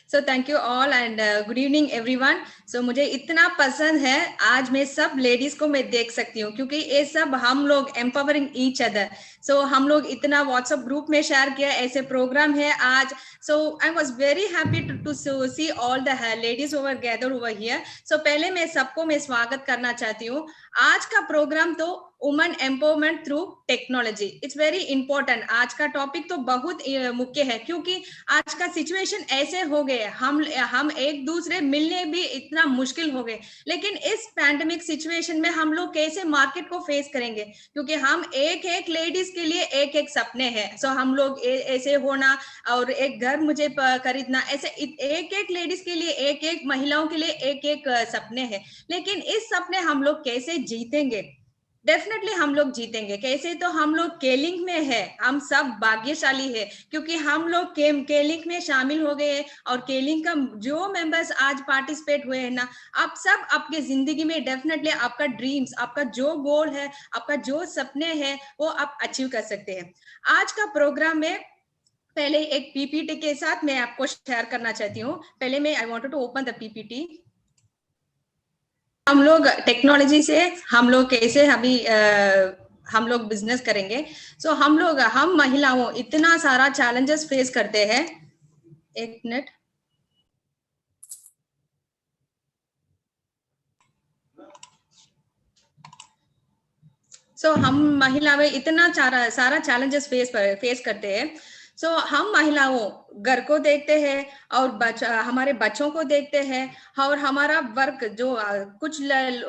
So thank you all and good evening everyone. So मुझे इतना पसंद है, आज मैं सब लेडीज को मैं देख सकती हूँ क्योंकि ये सब हम लोग एम्पावरिंग ईच अदर। सो हम लोग इतना व्हाट्सएप ग्रुप में शेयर किया, ऐसे प्रोग्राम है आज। So I was very happy to see all the ladies over gather over here. So पहले मैं सबको मैं स्वागत करना चाहती हूँ। आज का प्रोग्राम तो women empowerment through technology, it's very important. आज का टॉपिक तो बहुत मुख्य है क्योंकि आज का सिचुएशन ऐसे हो गए, हम एक दूसरे मिलने भी इतना मुश्किल हो गए। लेकिन इस पैंडेमिक सिचुएशन में हम लोग कैसे मार्केट को फेस करेंगे, क्योंकि हम एक एक लेडीज के लिए एक एक सपने हैं। सो हम लोग ऐसे होना और एक घर मुझे खरीदना, ऐसे एक एक लेडीज के लिए, एक एक महिलाओं के लिए एक एक सपने हैं। लेकिन इस सपने हम लोग कैसे जीतेंगे? डेफिनेटली हम लोग जीतेंगे कैसे? तो हम लोग केलिंग में है, हम सब भाग्यशाली है क्योंकि हम लोग केलिंग में शामिल हो गए हैं। और केलिंग का जो मेंबर्स आज पार्टिसिपेट हुए हैं ना, आप सब आपके जिंदगी में डेफिनेटली आपका ड्रीम्स, आपका जो गोल है, आपका जो सपने हैं, वो आप अचीव कर सकते हैं। आज का प्रोग्राम में पहले एक पीपीटी के साथ मैं आपको शेयर करना चाहती हूँ। पहले मैं I wanted to open the PPT. हम लोग टेक्नोलॉजी से हम लोग कैसे हम लोग बिजनेस करेंगे। सो हम महिलाओं इतना सारा चैलेंजेस फेस करते हैं। एक मिनट। सो हम महिलाएं इतना सारा चैलेंजेस फेस करते हैं। सो हम महिलाओं घर को देखते हैं और हमारे बच्चों को देखते हैं, और हमारा वर्क जो कुछ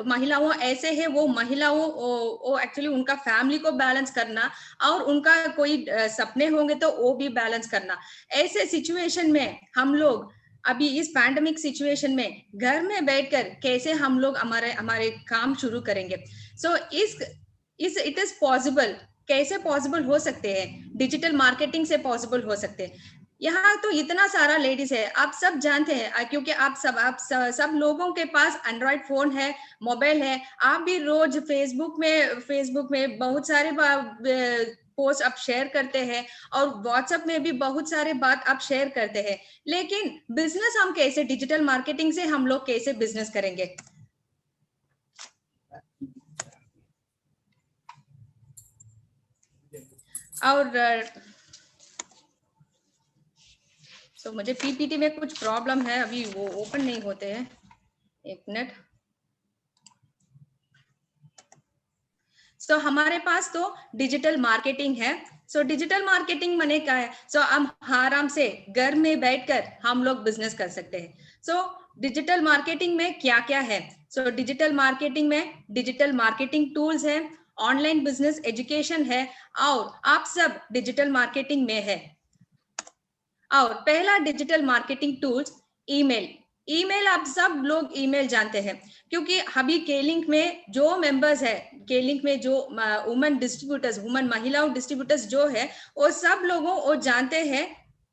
महिलाओं ऐसे है, वो महिलाओं वो एक्चुअली उनका फैमिली को बैलेंस करना और उनका कोई सपने होंगे तो वो भी बैलेंस करना। ऐसे सिचुएशन में हम लोग अभी इस पैंडेमिक सिचुएशन में घर में बैठकर कैसे हम लोग हमारे काम शुरू करेंगे। सो इस इट इज पॉसिबल। कैसे पॉसिबल हो सकते हैं? डिजिटल मार्केटिंग से पॉसिबल हो सकते हैं। यहाँ तो इतना सारा लेडीज है, आप सब जानते हैं क्योंकि आप सब लोगों के पास एंड्रॉइड फोन है, मोबाइल है। आप भी रोज फेसबुक में बहुत सारे पोस्ट आप शेयर करते हैं और व्हाट्सएप में भी बहुत सारे बात आप शेयर करते हैं। लेकिन बिजनेस हम कैसे, डिजिटल मार्केटिंग से हम लोग कैसे बिजनेस करेंगे? और तो मुझे पीपीटी में कुछ प्रॉब्लम है, अभी वो ओपन नहीं होते हैं। एक मिनट। सो हमारे पास तो डिजिटल मार्केटिंग है। सो डिजिटल मार्केटिंग मने क्या है? सो हम आराम से घर में बैठकर हम लोग बिजनेस कर सकते हैं। सो डिजिटल मार्केटिंग में क्या क्या है? सो डिजिटल मार्केटिंग में डिजिटल मार्केटिंग टूल्स है, ऑनलाइन बिजनेस एजुकेशन है, और आप सब डिजिटल मार्केटिंग में है। और पहला digital marketing tools email. Email आप सब लोग ईमेल जानते हैं क्योंकि अभी केलिंक में जो मेंबर्स है, केलिंक में जो वुमेन डिस्ट्रीब्यूटर्स, वुमेन महिलाओं डिस्ट्रीब्यूटर्स जो है, वो सब लोगों वो जानते हैं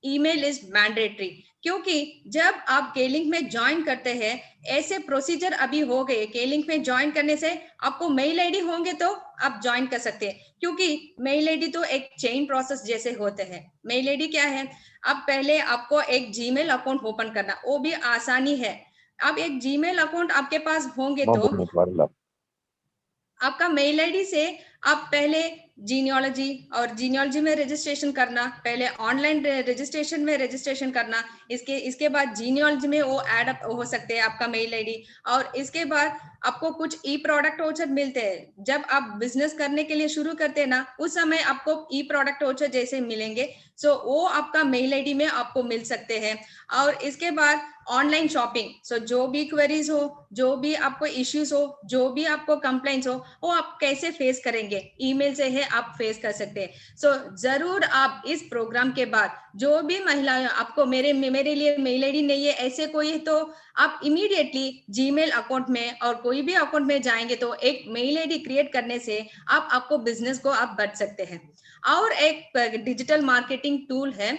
ईमेल इज मैंडेटरी। क्योंकि जब आप केलिंक में ज्वाइन करते हैं, ऐसे प्रोसीजर अभी हो गए। केलिंक में ज्वाइन करने से आपको मेल आईडी होंगे तो आप ज्वाइन कर सकते हैं, क्योंकि मेल आईडी तो एक चेन प्रोसेस जैसे होते हैं। मेल आईडी क्या है? अब पहले आपको एक जीमेल अकाउंट ओपन करना, वो भी आसानी है। अब एक जीमेल अकाउंट आपके पास होंगे तो आपका मेल आईडी से आप पहले जीनियोलॉजी में रजिस्ट्रेशन करना, पहले ऑनलाइन रजिस्ट्रेशन में रजिस्ट्रेशन करना, इसके बाद जीनियोलॉजी में वो ऐड अप हो सकते हैं आपका मेल आईडी। और इसके बाद आपको कुछ ई प्रोडक्ट वाउचर मिलते हैं। जब आप बिजनेस करने के लिए शुरू करते हैं ना, उस समय आपको ई प्रोडक्ट वाउचर जैसे मिलेंगे। सो वो आपका मेल आईडी में आपको मिल सकते हैं। और इसके बाद ऑनलाइन शॉपिंग। सो जो भी क्वेरीज हो, जो भी आपको इश्यूज हो, जो भी आपको कंप्लेंट्स हो, वो आप कैसे फेस करेंगे? ईमेल से है आप फेस कर सकते हैं। सो जरूर आप इस प्रोग्राम के बाद जो भी महिलाएं आपको मेरे लिए मेल आईडी नहीं है ऐसे कोई है, तो आप इमीडिएटली जीमेल अकाउंट में और कोई भी अकाउंट में जाएंगे तो एक मेल आईडी क्रिएट करने से आपको बिजनेस को आप बढ़ सकते हैं। और एक डिजिटल मार्केटिंग टूल है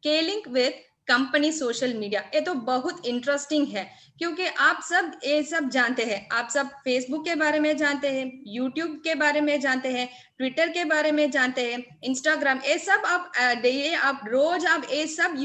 केलिंक विथ कंपनी सोशल मीडिया, ये तो बहुत इंटरेस्टिंग है क्योंकि आप सब ये सब जानते हैं, आप सब फेसबुक के बारे में जानते हैं, यूट्यूब के बारे में जानते हैं, ट्विटर के बारे में जानते हैं, इंस्टाग्राम, ये सब आप ये आप रोज आप ये सब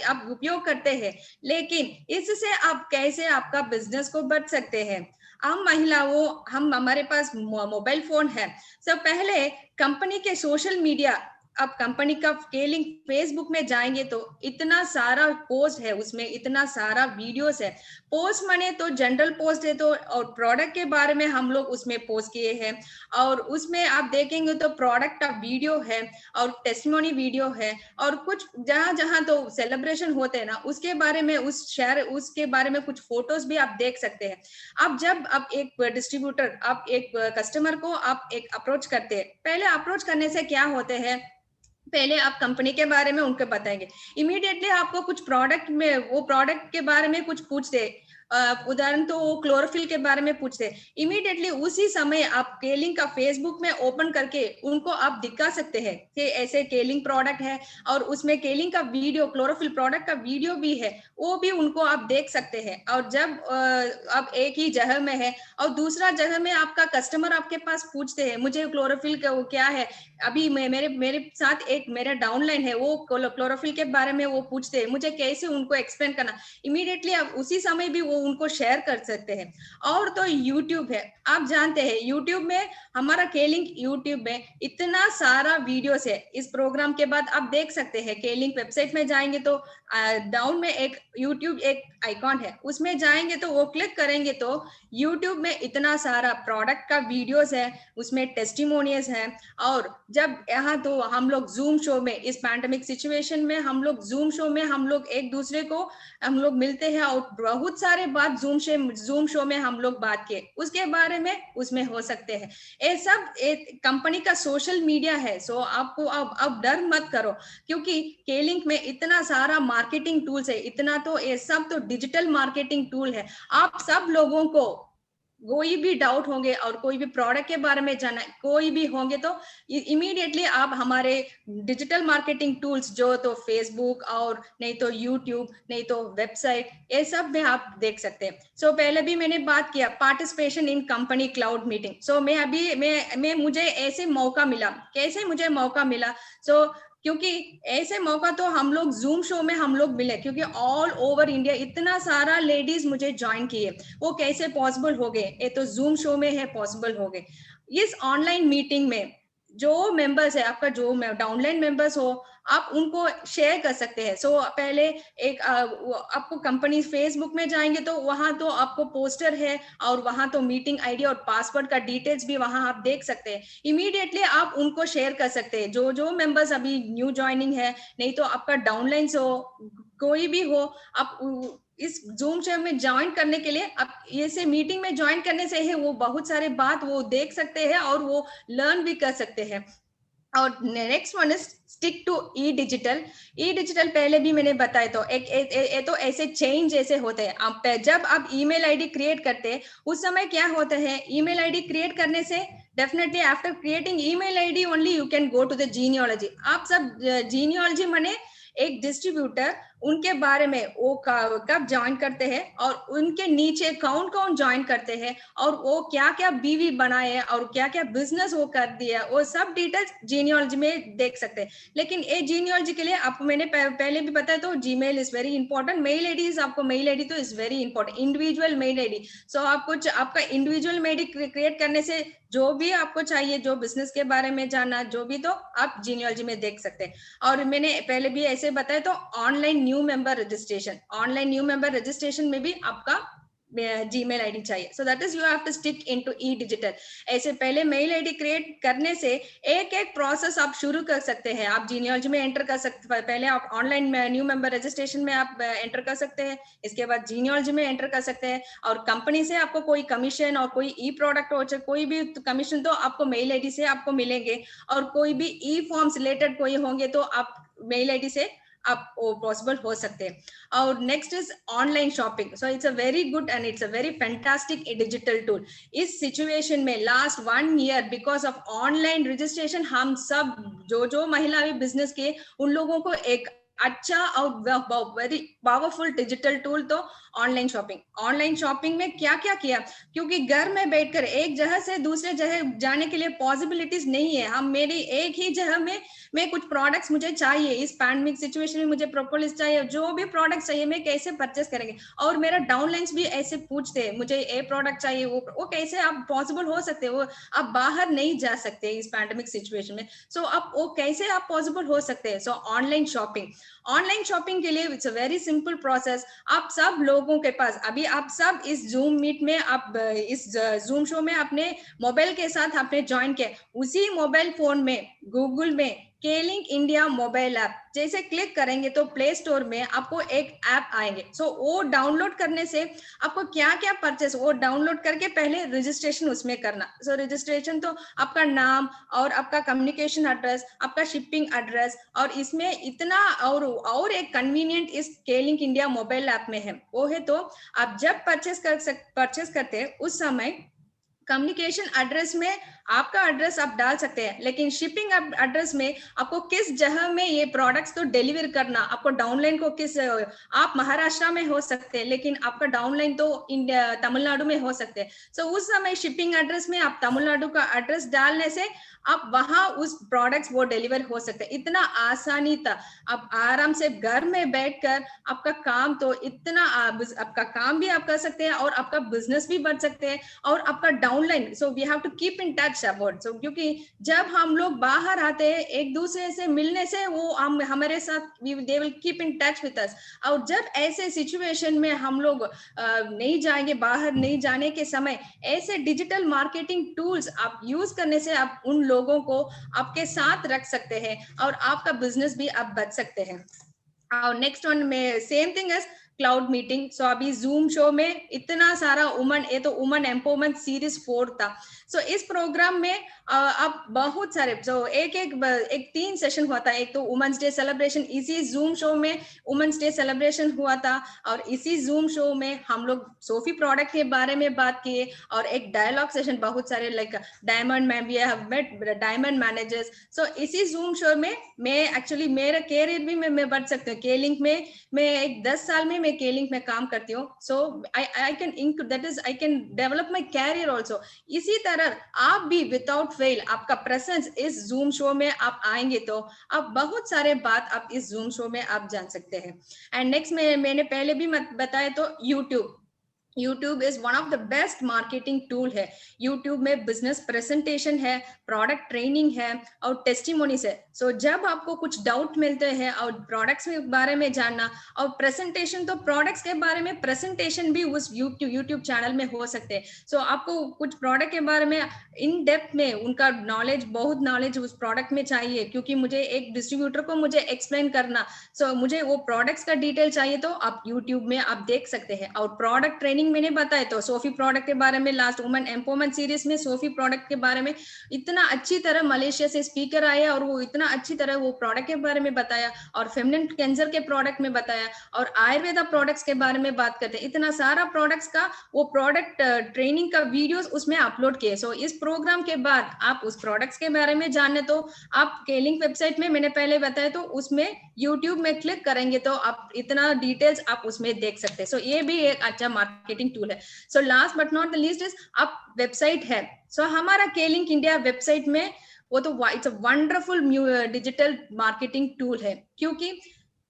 आप उपयोग करते हैं। लेकिन इससे आप कैसे आपका बिजनेस को बढ़ सकते हैं? हम महिलाओं, हम हमारे पास मोबाइल फोन है, सब पहले कंपनी के सोशल मीडिया, आप कंपनी का लिंक फेसबुक में जाएंगे तो इतना सारा पोस्ट है, उसमें इतना सारा वीडियोस है। पोस्ट माने तो जनरल पोस्ट है, तो और प्रोडक्ट के बारे में हम लोग उसमें पोस्ट किए हैं, और उसमें आप देखेंगे तो प्रोडक्ट का वीडियो है और टेस्टिमोनी वीडियो है, और कुछ जहां जहां तो सेलिब्रेशन होते हैं ना, उसके बारे में उसके बारे में कुछ फोटोज भी आप देख सकते हैं। आप जब आप एक डिस्ट्रीब्यूटर, आप एक कस्टमर को आप एक अप्रोच करते हैं, पहले अप्रोच करने से क्या होते हैं, पहले आप कंपनी के बारे में उनको बताएंगे, इमीडिएटली आपको कुछ प्रोडक्ट में, वो प्रोडक्ट के बारे में कुछ पूछते, उदाहरण तो वो क्लोरोफिल के बारे में पूछते, इमीडिएटली उसी समय आप केलिंग का फेसबुक में ओपन करके उनको आप दिखा सकते हैं कि ऐसे केलिंग प्रोडक्ट है, और उसमें केलिंग का वीडियो, क्लोरोफिल प्रोडक्ट का वीडियो भी है, वो भी उनको आप देख सकते हैं। और जब आप एक ही जगह में है और दूसरा जगह में आपका कस्टमर आपके पास पूछते हैं मुझे क्लोरोफिल का वो क्या है, अभी मेरे साथ एक मेरा डाउनलाइन है, वो क्लोरोफिल के बारे में वो पूछते हैं, मुझे कैसे उनको एक्सप्लेन करना, इमीडिएटली आप उसी समय भी वो उनको शेयर कर सकते हैं। और तो यूट्यूब है, आप जानते हैं यूट्यूब में हमारा केलिंग, यूट्यूब में इतना सारा वीडियोस है। इस प्रोग्राम के बाद आप देख सकते हैं, केलिंग वेबसाइट में जाएंगे तो डाउन में एक यूट्यूब एक आइकॉन है, उसमें जाएंगे तो वो क्लिक करेंगे तो यूट्यूब में इतना सारा प्रोडक्ट का वीडियोस है, उसमें टेस्टिमोनियल्स है। और जब यहाँ तो हम लोग जूम शो में, इस पैंडेमिक सिचुएशन में हम लोग जूम शो में हम लोग एक दूसरे को हम लोग मिलते हैं, और बहुत सारे बात जूम शो में हम लोग बात किए, उसके बारे में उसमें हो सकते हैं। ये सब एक कंपनी का सोशल मीडिया है। सो आपको अब डर मत करो, क्योंकि केलिंग में इतना सारा मार्केटिंग टूल्स है, इतना तो ये सब तो डिजिटल मार्केटिंग टूल है। आप सब लोगों को कोई भी डाउट होंगे और कोई भी प्रोडक्ट के बारे में जाना कोई भी होंगे तो इमीडिएटली आप हमारे डिजिटल मार्केटिंग टूल्स, जो तो फेसबुक और नहीं तो यूट्यूब नहीं तो वेबसाइट, ये सब में आप देख सकते हैं। सो पहले भी मैंने बात किया participation in company cloud meeting. So मैं अभी मैं मुझे ऐसे मौका मिला, कैसे मुझे मौका मिला, सो क्योंकि ऐसे मौका तो हम लोग जूम शो में हम लोग मिले, क्योंकि ऑल ओवर इंडिया इतना सारा लेडीज मुझे ज्वाइन किए, वो कैसे पॉसिबल हो गए, ये तो जूम शो में है पॉसिबल हो गए। इस ऑनलाइन मीटिंग में जो मेंबर्स है, आपका जो डाउनलाइन मेंबर्स हो, आप उनको शेयर कर सकते हैं। सो पहले एक आपको कंपनी फेसबुक में जाएंगे तो वहां तो आपको पोस्टर है, और वहां तो मीटिंग आईडी और पासवर्ड का डिटेल्स भी वहां आप देख सकते हैं, इमीडिएटली आप उनको शेयर कर सकते हैं। जो जो मेंबर्स अभी न्यू ज्वाइनिंग है, नहीं तो आपका डाउनलाइन हो, कोई भी हो, आप इस जूम शो में ज्वाइन करने के लिए, आप ऐसे मीटिंग में ज्वाइन करने से है वो बहुत सारे बात वो देख सकते हैं और वो लर्न भी कर सकते हैं। और next one is stick to E digital. E digital पहले भी मैंने बताया, तो तो ऐसे चेंज ऐसे होते हैं। आप जब आप ईमेल आईडी क्रिएट करते हैं, उस समय क्या होता है, ईमेल आईडी क्रिएट करने से definitely after creating email ID only you can go to the genealogy. आप सब जीनियोलॉजी माने एक डिस्ट्रीब्यूटर, उनके बारे में वो कब ज्वाइन करते हैं और उनके नीचे कौन कौन ज्वाइन करते हैं और वो क्या क्या बीवी बनाए और क्या क्या बिजनेस वो कर दिया, वो सब डिटेल्स जीनियोलॉजी में देख सकते हैं। लेकिन ये जीनियोलॉजी के लिए आपको मैंने पहले भी बताया, तो Gmail is very important, mail ID is, आपको मेल आईडी तो is very important, individual mail ID. So आप कुछ आपका इंडिविजुअल मेल आईडी क्रिएट करने से जो भी आपको चाहिए, जो बिजनेस के बारे में जानना, जो भी, तो आप जीनियोलॉजी में देख सकते हैं। और मैंने पहले भी ऐसे बताया, तो online new member registration, online new member registration में भी आपका जीमेल आईडी चाहिए। So that is you have to stick into E digital. ऐसे पहले मेल आईडी क्रिएट करने से एक एक प्रोसेस आप शुरू कर सकते हैं। आप जीनियोलॉजी में एंटर कर सकते हैं, पहले आप ऑनलाइन न्यू मेंबर रजिस्ट्रेशन में आप एंटर कर सकते हैं, इसके बाद जीनियोलॉजी में एंटर कर सकते हैं, और कंपनी से आपको कोई कमीशन और कोई ई प्रोडक्ट हो, कोई भी कमीशन तो आपको मेल आईडी से आपको मिलेंगे, और कोई भी ई फॉर्म्स रिलेटेड कोई होंगे तो आप मेल आईडी से आप पॉसिबल हो सकते हैं। और next is online shopping. So it's a very good and it's a very fantastic digital tool. इस सिचुएशन में last 1 year because of online registration, हम सब जो जो महिला भी बिजनेस किए, उन लोगों को एक अच्छा और वेरी पावरफुल डिजिटल टूल तो ऑनलाइन शॉपिंग। ऑनलाइन शॉपिंग में क्या क्या किया, क्योंकि घर में बैठकर एक जगह से दूसरे जगह जाने के लिए पॉसिबिलिटीज नहीं है। हम मेरी एक ही जगह में कुछ प्रोडक्ट्स मुझे चाहिए, इस पैंडेमिक सिचुएशन में मुझे प्रोपोलिस चाहिए, जो भी प्रोडक्ट चाहिए मैं कैसे परचेस करेंगे। और मेरा डाउनलाइंस भी ऐसे पूछते हैं मुझे ये प्रोडक्ट चाहिए, वो कैसे आप पॉसिबल हो सकते हैं, वो आप बाहर नहीं जा सकते इस पैंडेमिक सिचुएशन में। सो अब वो कैसे आप पॉसिबल हो सकते हैं। सो ऑनलाइन शॉपिंग, ऑनलाइन शॉपिंग के लिए it's a very simple process. आप सब लोगों के पास अभी आप सब इस जूम मीट में, आप इस जूम शो में अपने मोबाइल के साथ आपने ज्वाइन किया, उसी मोबाइल फोन में गूगल में केलिंक इंडिया मोबाइल ऐप जैसे क्लिक करेंगे तो प्ले स्टोर में आपको एक ऐप आएंगे। सो वो डाउनलोड करने से आपको क्या क्या परचेस, वो डाउनलोड करके पहले रजिस्ट्रेशन उसमें करना। सो रजिस्ट्रेशन तो आपका नाम और आपका कम्युनिकेशन एड्रेस, आपका शिपिंग एड्रेस, और इसमें इतना और एक कन्वीनियंट इस केलिंक इंडिया मोबाइल ऐप में है, वो है तो आप जब परचेस करते हैं उस समय कम्युनिकेशन एड्रेस में आपका एड्रेस आप डाल सकते हैं, लेकिन शिपिंग एड्रेस में आपको किस जगह में ये प्रोडक्ट्स तो डिलीवर करना, आपको डाउनलाइन को किस, आप महाराष्ट्र में हो सकते हैं लेकिन आपका डाउनलाइन तो इंडिया तमिलनाडु में हो सकते हैं। सो उस समय शिपिंग एड्रेस में आप तमिलनाडु का एड्रेस डालने से आप वहां उस प्रोडक्ट्स वो डिलीवर हो सकते हैं। इतना आसानी था, आप आराम से घर में बैठकर आपका काम तो इतना आपका काम भी आप कर सकते हैं और आपका बिजनेस भी बढ़ सकते हैं और आपका downline. So we have to keep in touch about. So क्योंकि जब हम लोग बाहर आते हैं एक दूसरे से मिलने से वो हम हमारे साथ they will keep in touch with us. और जब ऐसे सिचुएशन में हम लोग नहीं जाएंगे, बाहर नहीं जाने के समय ऐसे डिजिटल मार्केटिंग टूल्स आप यूज करने से आप उन लोगों को आपके साथ रख सकते हैं और आपका बिजनेस भी आप बच सकते हैं। और नेक्स्ट वन में same thing is cloud meeting. So अभी जूम शो में इतना सारा वुमन, ये तो वुमन एम्पावरमेंट सीरीज 4 था। सो इस प्रोग्राम में अब बहुत सारे, जो एक 3 सेशन हुआ था। एक तो वुमेन्स डे सेलिब्रेशन, इसी जूम शो में वुमेन्स डे सेलिब्रेशन हुआ था, और इसी जूम शो में हम लोग सोफी प्रोडक्ट के बारे में बात किए, और एक डायलॉग सेशन बहुत सारे like diamond man, we have met diamond managers. So इसी जूम शो में मैं एक्चुअली मेरा कैरियर भी मैं बढ़ सकती हूँ। केलिंक में मैं एक 10 साल में मैं केलिंक में काम करती हूँ। So I can that is I can develop my career also. इसी तरह आप भी विदाउट फेल आपका प्रेजेंस इस जूम शो में आप आएंगे तो आप बहुत सारे बात आप इस जूम शो में आप जान सकते हैं। एंड नेक्स्ट में मैंने पहले भी बताया तो YouTube is one of the best marketing tool है। यूट्यूब में बिजनेस प्रेजेंटेशन है, प्रोडक्ट ट्रेनिंग है और टेस्टिमोनीज है। सो जब आपको कुछ डाउट मिलते हैं और प्रोडक्ट्स के बारे में जानना और प्रेजेंटेशन, तो प्रोडक्ट्स के बारे में प्रेजेंटेशन भी उस यूट्यूब चैनल में हो सकते हैं। सो आपको कुछ प्रोडक्ट के बारे में इन डेप्थ में उनका नॉलेज, बहुत नॉलेज उस प्रोडक्ट में चाहिए, क्योंकि मुझे एक डिस्ट्रीब्यूटर को मुझे एक्सप्लेन करना, सो मुझे वो प्रोडक्ट्स का डिटेल चाहिए तो आप यूट्यूब में आप देख सकते हैं। और प्रोडक्ट ट्रेनिंग मैंने बताया तो सोफी प्रोडक्ट के बारे में, लास्ट वुमेन एम्पावरमेंट सीरीज में सोफी प्रोडक्ट के बारे में इतना अच्छी तरह मलेशिया से स्पीकर आया और वो इतना अच्छी तरह वो प्रोडक्ट के बारे में बताया, और फेमिनिन कैंसर के प्रोडक्ट में बताया, और आयुर्वेदा प्रोडक्ट्स के बारे में बात करते हैं। इतना सारा प्रोडक्ट्स का वो प्रोडक्ट ट्रेनिंग का वीडियोस उसमें अपलोड किए। सो इस प्रोग्राम के बाद आप उस प्रोडक्ट्स के बारे में जानने तो आप केलिंक वेबसाइट में मैंने पहले बताया तो उसमें यूट्यूब में क्लिक करेंगे तो आप इतना डिटेल्स आप उसमें देख सकते हैं। सो ये भी एक अच्छा मार्केटिंग टूल है। So last but not the least is आप वेबसाइट है। सो हमारा केलिंक इंडिया वेबसाइट में वो तो it's a wonderful digital marketing tool है, क्योंकि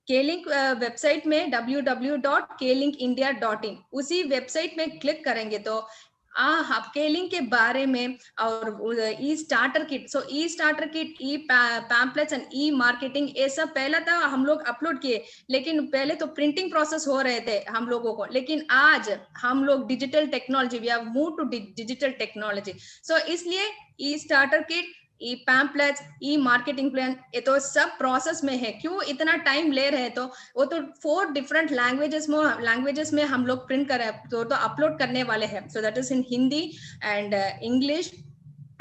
केलिंक वेबसाइट में www.kelinkindia.in उसी वेबसाइट में क्लिक करेंगे तो आप केलिंक के बारे में और e starter kit, so e starter kit, e pamphlets and e marketing, ये सब पहला था हम लोग अपलोड किए, लेकिन पहले तो प्रिंटिंग प्रोसेस हो रहे थे हम लोगों को, लेकिन आज हम लोग digital technology, we have move to digital technology. So इसलिए e starter kit, e pamphlets, e marketing plan, ये तो सब प्रोसेस में है। क्यों इतना टाइम ले रहे हैं, तो वो तो 4 डिफरेंट लैंग्वेजेस में हम लोग प्रिंट कर रहे हैं, तो अपलोड करने वाले हैं। सो that is in Hindi and English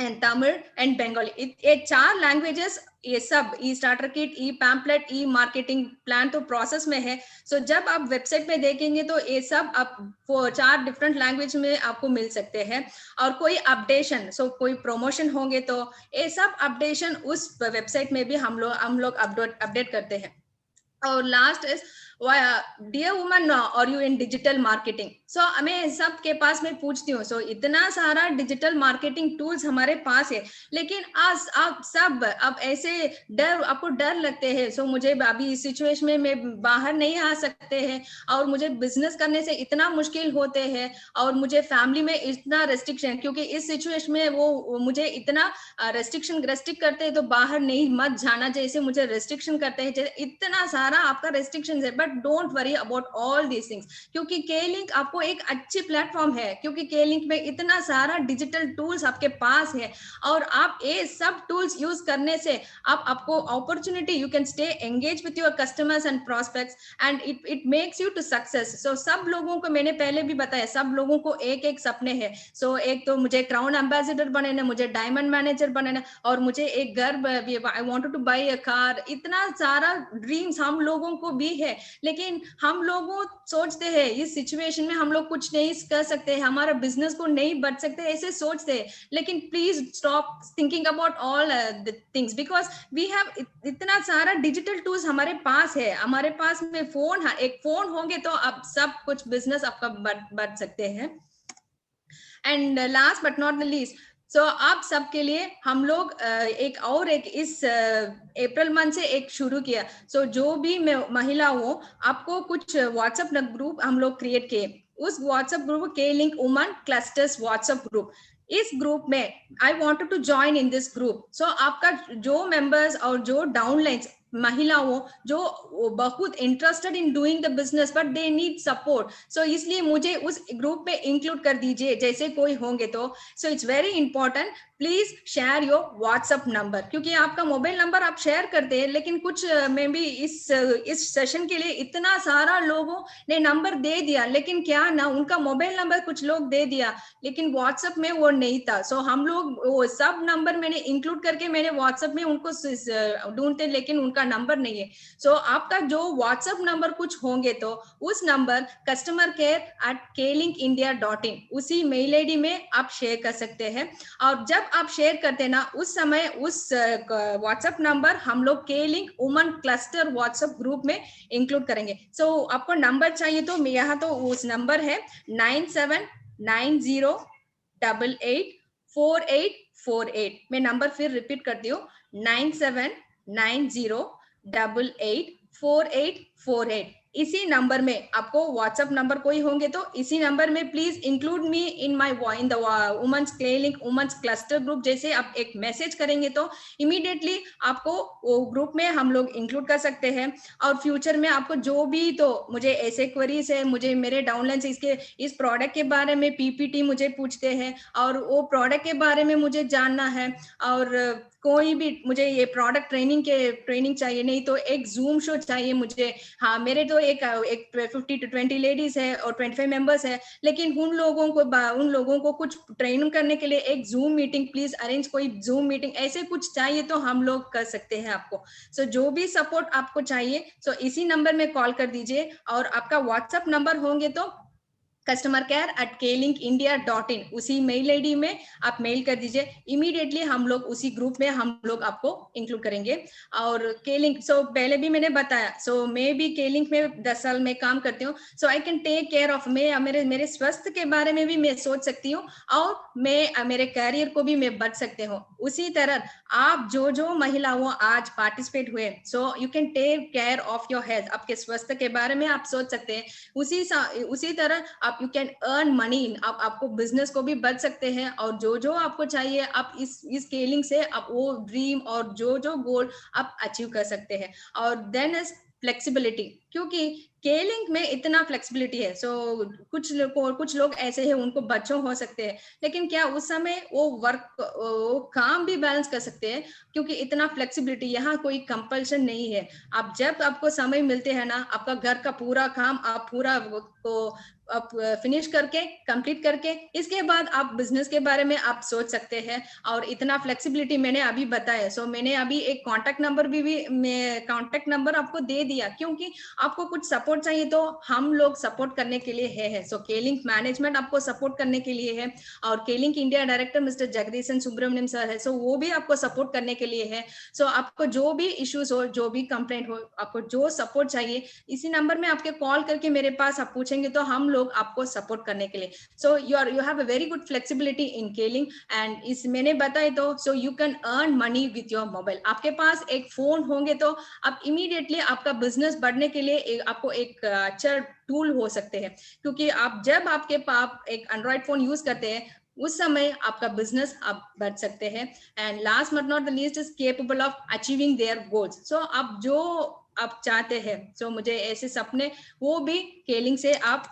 and Tamil and Bengali, ये 4 लैंग्वेजेस। ये सब ई स्टार्टर किट, ई पैम्पलेट, ई मार्केटिंग प्लान तो प्रोसेस में है। सो जब आप वेबसाइट पे देखेंगे तो ये सब आप 4 डिफरेंट लैंग्वेज में आपको मिल सकते हैं। और कोई अपडेशन, सो कोई प्रमोशन होंगे तो ये सब अपडेशन उस वेबसाइट में भी हम लोग अपडेट करते हैं। और लास्ट इज डियर वुमन, और यू इन डिजिटल मार्केटिंग? सो मैं सबके पास में पूछती हूँ, सो इतना सारा डिजिटल मार्केटिंग टूल्स हमारे पास है, लेकिन आज आप सब अब ऐसे आपको डर लगते हैं, सो मुझे अभी इस सिचुएशन में मैं बाहर नहीं आ सकते हैं, और मुझे बिजनेस करने से इतना मुश्किल होते हैं, और मुझे फैमिली में इतना रेस्ट्रिक्शन, क्योंकि इस सिचुएशन में वो मुझे इतना रेस्ट्रिक्ट करते हैं, तो बाहर नहीं मत जाना जैसे मुझे रेस्ट्रिक्शन करते हैं, जैसे इतना सारा आपका रेस्ट्रिक्शन है। But don't worry about all these things, क्योंकि के लिंक आपको एक अच्छी प्लेटफॉर्म है, क्योंकि के लिंक में इतना सारा डिजिटल टूल्स आपके पास है, और आप ये सब टूल्स यूज करने से आपको opportunity, you can stay engage with your customers and prospects, and it makes you to success. So सब लोगों को मैंने पहले भी बताया, सब लोगों को एक एक सपने हैं। सो एक तो मुझे क्राउन एम्बेसडर बनना, मुझे डायमंड मैनेजर बनना, और मुझे एक घर, I wanted to buy a car, इतना सारा ड्रीम्स हम लोगों को भी है। लेकिन हम लोगों सोचते हैं इस सिचुएशन में हम लोग कुछ नहीं कर सकते, हमारा बिजनेस को नहीं बढ़ सकते, ऐसे सोचते हैं। लेकिन please stop thinking about all things, because we have इतना सारा डिजिटल टूल्स हमारे पास है। हमारे पास में फोन, एक फोन होंगे तो अब सब कुछ बिजनेस आपका बढ़ सकते हैं। And last but not the least, so आप सबके लिए हम लोग एक इस अप्रैल मंथ से एक शुरू किया। सो जो भी महिला हो, आपको कुछ व्हाट्सएप ग्रुप हम लोग क्रिएट किए। उस व्हाट्सएप ग्रुप के link woman clusters WhatsApp group. इस ग्रुप में I wanted to join in this group. So आपका जो मेंबर्स और जो डाउनलाइंस महिला हो, जो बहुत interested in doing the business but they need support, so इसलिए मुझे उस ग्रुप में इंक्लूड कर दीजिए जैसे कोई होंगे तो। So it's very important, please share your WhatsApp number, क्योंकि आपका मोबाइल नंबर आप शेयर करते हैं, लेकिन कुछ में भी इस सेशन के लिए इतना सारा लोगों ने नंबर दे दिया, लेकिन क्या ना उनका मोबाइल नंबर कुछ लोग दे दिया, लेकिन व्हाट्सएप में वो नहीं था। सो हम लोग वो सब नंबर मैंने इंक्लूड करके मैंने व्हाट्सएप में उनको ढूंढते, लेकिन उनका नंबर नहीं है। सो आपका जो व्हाट्सएप नंबर कुछ होंगे तो उस नंबर customercare@klinkindia.in उसी मेल आईडी में आप शेयर कर सकते हैं। और जब आप शेयर करते ना, उस समय उस व्हाट्सएप नंबर हम लोग के link woman cluster WhatsApp group में इंक्लूड करेंगे। सो आपको नंबर चाहिए तो यहाँ तो उस नंबर है 9790884848। मैं नंबर फिर रिपीट करती हूँ, 9790884848। इसी नंबर में आपको व्हाट्सएप नंबर कोई होंगे तो इसी नंबर में please include me in my in the women's के लिंक वुमेन्स क्लस्टर ग्रुप। जैसे आप एक मैसेज करेंगे तो इमीडिएटली आपको वो ग्रुप में हम लोग इंक्लूड कर सकते हैं। और फ्यूचर में आपको जो भी, तो मुझे ऐसे क्वेरीज है, मुझे मेरे डाउनलाइन इसके इस प्रोडक्ट के बारे में पीपीटी मुझे पूछते हैं, और वो प्रोडक्ट के बारे में मुझे जानना है, और कोई भी मुझे ये प्रोडक्ट ट्रेनिंग चाहिए, नहीं तो एक जूम शो चाहिए मुझे। हाँ, मेरे तो एक 50 to 20 लेडीज है और 25 मेंबर्स है, लेकिन उन लोगों को कुछ ट्रेनिंग करने के लिए एक जूम मीटिंग, प्लीज अरेंज कोई जूम मीटिंग, ऐसे कुछ चाहिए तो हम लोग कर सकते हैं आपको। सो जो भी सपोर्ट आपको चाहिए, सो इसी नंबर में कॉल कर दीजिए, और आपका व्हाट्सएप नंबर होंगे तो customercare@klinkindia.in उसी मेल आईडी में आप मेल कर दीजिए। इमीडिएटली हम लोग उसी ग्रुप में हम लोग आपको इंक्लूड करेंगे। और के लिंक, सो पहले भी मैंने बताया, सो मैं भी के लिंक में 10 साल में काम करती हूँ। So I can take care of मेरे स्वास्थ्य के बारे में भी मैं सोच सकती हूँ, और मैं मेरे कैरियर को भी मैं बच सकते हूँ। उसी तरह आप जो महिला हो आज पार्टिसिपेट हुए, so you can take care of your health, आपके स्वास्थ्य के बारे में आप सोच सकते हैं। उसी तरह आप यू कैन अर्न मनी, आपको बिजनेस को भी बच सकते हैं, और जो आपको चाहिए आप इस स्केलिंग से आप वो ड्रीम और जो गोल आप अचीव कर सकते हैं। और देन इज फ्लेक्सिबिलिटी, क्योंकि केलिंग में इतना फ्लेक्सिबिलिटी है। सो कुछ लोग ऐसे हैं उनको बच्चों हो सकते हैं, लेकिन क्या उस समय वो काम भी बैलेंस कर सकते हैं, क्योंकि इतना फ्लेक्सिबिलिटी, यहाँ कोई कंपल्शन नहीं है। आप जब आपको समय मिलते हैं ना, आपका घर का पूरा काम आप पूरा आप फिनिश करके कंप्लीट करके इसके बाद आप बिजनेस के बारे में आप सोच सकते हैं। और इतना फ्लेक्सिबिलिटी मैंने अभी बताया। सो मैंने अभी एक कांटेक्ट नंबर भी कांटेक्ट नंबर आपको दे दिया, क्योंकि आपको कुछ सपोर्ट सपोर्ट चाहिए तो हम लोग सपोर्ट करने के लिए है। सो K-Link मैनेजमेंट आपको सपोर्ट करने के लिए है, और K-Link India director mister Jagadeesan Subramaniam sir है, सो वो भी आपको सपोर्ट करने के लिए है। सो आपको जो भी इश्यूज हो, जो भी कंप्लेंट हो, आपको जो सपोर्ट चाहिए, इसी नंबर में आपके कॉल करके मेरे पास आप पूछेंगे तो हम लोग आपको सपोर्ट करने के लिए। So you have a very good flexibility in K-Link, and इस मैंने बताए तो सो you can earn money with your mobile. आपके पास एक फोन होंगे तो आप इमीडिएटली आपका बिजनेस बढ़ने के लिए आपको एक अच्छा टूल हो सकते हैं, क्योंकि आप जब आपके पास एक एंड्रॉइड फोन यूज करते हैं उस समय आपका बिजनेस आप बढ़ सकते हैं। And last but not the least is capable of achieving their goals. So आप जो आप चाहते हैं, सो मुझे ऐसे सपने, वो भी K-Link से आप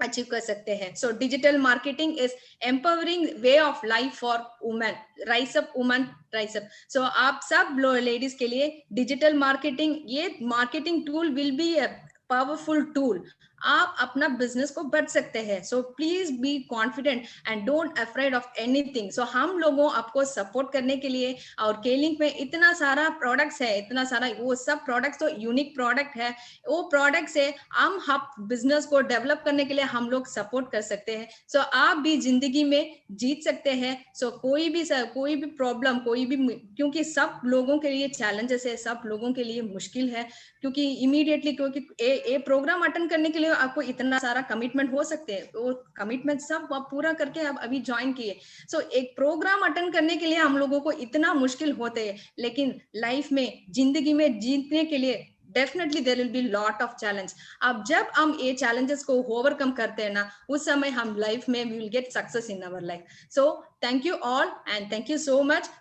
अचीव कर सकते हैं। So digital marketing is empowering way of life for women, rise up women, rise up. So आप सब लेडीज के लिए डिजिटल मार्केटिंग, ये marketing tool will be a powerful tool. आप अपना बिजनेस को बढ़ सकते हैं। So please be confident and don't afraid of anything. So हम लोगों आपको सपोर्ट करने के लिए, और K-Link में इतना सारा प्रोडक्ट्स है, इतना सारा, वो सब प्रोडक्ट्स तो यूनिक प्रोडक्ट है, वो प्रोडक्ट से हम बिजनेस को डेवलप करने के लिए हम लोग सपोर्ट कर सकते हैं। सो आप भी जिंदगी में जीत सकते हैं। सो कोई भी प्रॉब्लम, कोई भी, क्योंकि सब लोगों के लिए चैलेंजेस है, सब लोगों के लिए मुश्किल है, क्योंकि इमीडिएटली, क्योंकि ए प्रोग्राम अटेंड करने के लिए आपको इतना सारा कमिटमेंट हो सकते हैं, वो कमिटमेंट सब आप पूरा करके आप अभी ज्वाइन किए। सो एक प्रोग्राम अटेंड करने के लिए हम लोगों को इतना मुश्किल होते हैं, लेकिन लाइफ में, जिंदगी में जीतने के लिए definitely there will be lot of challenge. अब जब हम ये चैलेंजेस को ओवरकम करते हैं ना, उस समय हम लाइफ में we will get success in our life. So thank you all and thank you so much.